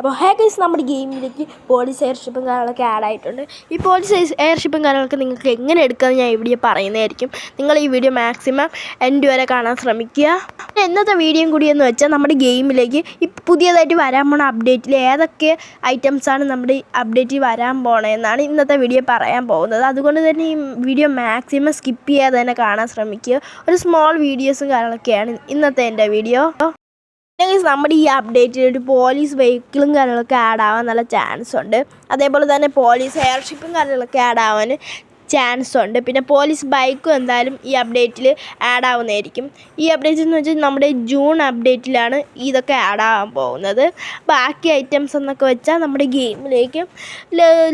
അപ്പോൾ ഗയ്സ് നമ്മുടെ ഗെയിമിലേക്ക് പോലീസ് എയർഷിപ്പും കാര്യങ്ങളൊക്കെ ആഡ് ആയിട്ടുണ്ട്. ഈ പോലീസ് എയർഷിപ്പും കാര്യങ്ങളൊക്കെ നിങ്ങൾക്ക് എങ്ങനെ എടുക്കാമെന്ന് ഞാൻ ഇവിടെ പറയുന്നതായിരിക്കും. നിങ്ങൾ ഈ വീഡിയോ മാക്സിമം എൻഡ് വരെ കാണാൻ ശ്രമിക്കുക. ഇന്നത്തെ വീഡിയോയും കൂടി എന്ന് വെച്ചാൽ നമ്മുടെ ഗെയിമിലേക്ക് ഈ പുതിയതായിട്ട് വരാൻ പോണ അപ്ഡേറ്റിൽ ഏതൊക്കെ ഐറ്റംസാണ് നമ്മുടെ അപ്ഡേറ്റിൽ വരാൻ പോണതെന്നാണ് ഇന്നത്തെ വീഡിയോ പറയാൻ പോകുന്നത്. അതുകൊണ്ട് തന്നെ ഈ വീഡിയോ മാക്സിമം സ്കിപ്പ് ചെയ്യാതെ തന്നെ കാണാൻ ശ്രമിക്കുക. ഒരു സ്മോൾ വീഡിയോസും കാര്യങ്ങളൊക്കെയാണ് ഇന്നത്തെ എൻ്റെ വീഡിയോ. നമ്മുടെ ഈ അപ്ഡേറ്റിൽ ഒരു പോലീസ് വെഹിക്കിളും കാര്യങ്ങളൊക്കെ ആഡ് ആവാൻ നല്ല ചാൻസ് ഉണ്ട്. അതേപോലെ തന്നെ പോലീസ് എയർഷിപ്പും കാര്യങ്ങളൊക്കെ ആഡ് ആവാൻ ചാൻസ് ഉണ്ട്. പിന്നെ പോലീസ് ബൈക്കും എന്തായാലും ഈ അപ്ഡേറ്റിൽ ആഡ് ആവുന്നതായിരിക്കും. ഈ അപ്ഡേറ്റ് എന്ന് വെച്ചാൽ നമ്മുടെ ജൂൺ അപ്ഡേറ്റിലാണ് ഇതൊക്കെ ആഡ് ആവാൻ പോകുന്നത്. ബാക്കി ഐറ്റംസ് എന്നൊക്കെ വെച്ചാൽ നമ്മുടെ ഗെയിമിലേക്ക്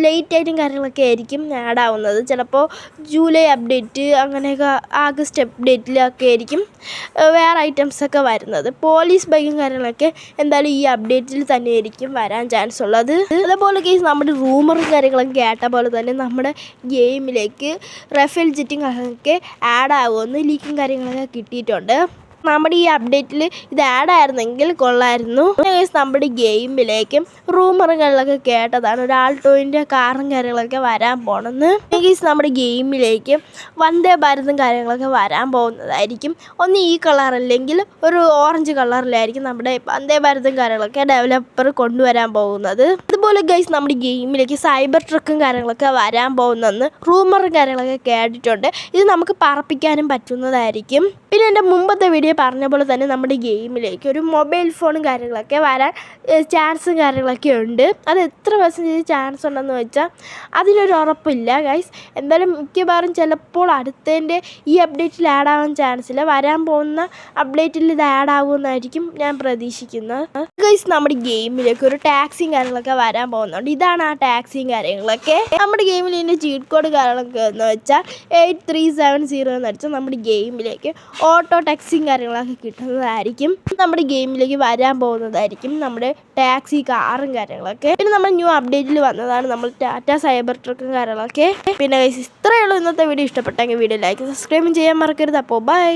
ലേറ്റ് ആയിട്ടും കാര്യങ്ങളൊക്കെ ആയിരിക്കും ആഡ് ആവുന്നത്. ചിലപ്പോൾ ജൂലൈ അപ്ഡേറ്റ് അങ്ങനെയൊക്കെ ആഗസ്റ്റ് അപ്ഡേറ്റിലൊക്കെ ആയിരിക്കും വേറെ ഐറ്റംസൊക്കെ വരുന്നത്. പോലീസ് ബൈക്കും കാര്യങ്ങളൊക്കെ എന്തായാലും ഈ അപ്ഡേറ്റിൽ തന്നെ ആയിരിക്കും വരാൻ ചാൻസ് ഉള്ളത്. അതേപോലെ കേസ് നമ്മുടെ റൂമറും കാര്യങ്ങളൊക്കെ കേട്ട പോലെ തന്നെ നമ്മുടെ ഗെയിമിലേക്ക് റഫേൽ ജെറ്റും കാര്യങ്ങളൊക്കെ ആഡ് ആവുമെന്ന് ലീക്കും കാര്യങ്ങളൊക്കെ കിട്ടിയിട്ടുണ്ട്. നമ്മുടെ ഈ അപ്ഡേറ്റിൽ ഇത് ആഡ് ആയിരുന്നെങ്കിൽ കൊള്ളായിരുന്നു. നമ്മുടെ ഗെയിമിലേക്കും റൂമറുകളിലൊക്കെ കേട്ടതാണ് ഒരു ആൾട്ടോയിൻ്റെ കാറും കാര്യങ്ങളൊക്കെ വരാൻ പോണെന്ന്. നമ്മുടെ ഗെയിമിലേക്ക് വന്ദേ ഭാരതും കാര്യങ്ങളൊക്കെ വരാൻ പോകുന്നതായിരിക്കും. ഒന്ന് ഈ കളർ അല്ലെങ്കിൽ ഒരു ഓറഞ്ച് കളറിലായിരിക്കും നമ്മുടെ വന്ദേ ഭാരതും കാര്യങ്ങളൊക്കെ ഡെവലപ്പർ കൊണ്ടുവരാൻ പോകുന്നത്. അതുപോലെ നമ്മുടെ ഗെയിമിലേക്ക് സൈബർ ട്രക്കും കാര്യങ്ങളൊക്കെ വരാൻ പോകുന്നെന്ന് റൂമറും കാര്യങ്ങളൊക്കെ കേട്ടിട്ടുണ്ട്. ഇത് നമുക്ക് പറപ്പിക്കാനും പറ്റുന്നതായിരിക്കും. പിന്നെ എൻ്റെ മുമ്പത്തെ വീഡിയോ പറഞ്ഞ പോലെ തന്നെ നമ്മുടെ ഗെയിമിലേക്ക് ഒരു മൊബൈൽ ഫോണും കാര്യങ്ങളൊക്കെ വരാൻ ചാൻസും കാര്യങ്ങളൊക്കെ ഉണ്ട്. അത് എത്ര % ചാൻസ് ഉണ്ടെന്ന് വെച്ചാൽ അതിനൊരു ഉറപ്പില്ല ഗൈസ്. എന്തായാലും മിക്കവാറും ചിലപ്പോൾ അടുത്തതിൻ്റെ ഈ അപ്ഡേറ്റിൽ ആഡ് ആവാൻ ചാൻസ് ഇല്ല. വരാൻ പോകുന്ന അപ്ഡേറ്റിൽ ഇത് ആഡ് ആകുമെന്നായിരിക്കും ഞാൻ പ്രതീക്ഷിക്കുന്നത്. ഗൈസ് നമ്മുടെ ഗെയിമിലേക്ക് ഒരു ടാക്സിയും കാര്യങ്ങളൊക്കെ വരാൻ പോകുന്നുണ്ട്. ഇതാണ് ആ ടാക്സിയും കാര്യങ്ങളൊക്കെ. നമ്മുടെ ഗെയിമിൽ ഇതിൻ്റെ ചീറ്റ് കോഡ് കാര്യങ്ങളൊക്കെ എന്ന് വെച്ചാൽ 8370 എന്ന് വെച്ചാൽ നമ്മുടെ ഗെയിമിലേക്ക് ഓട്ടോ ടാക്സിയും കാര്യങ്ങളൊക്കെ കിട്ടുന്നതായിരിക്കും. നമ്മുടെ ഗെയിമിലേക്ക് വരാൻ പോകുന്നതായിരിക്കും നമ്മുടെ ടാക്സി കാറും കാര്യങ്ങളൊക്കെ. പിന്നെ നമ്മൾ ന്യൂ അപ്ഡേറ്റിൽ വന്നതാണ് നമ്മൾ ടാറ്റ സൈബർ ട്രക്കും കാര്യങ്ങളൊക്കെ. പിന്നെ ഇത്രയേ ഉള്ളൂ ഇന്നത്തെ വീഡിയോ. ഇഷ്ടപ്പെട്ടെങ്കിൽ വീഡിയോ ലൈക്ക് സബ്സ്ക്രൈബും ചെയ്യാൻ മറക്കരുത്. അപ്പോൾ ബൈ.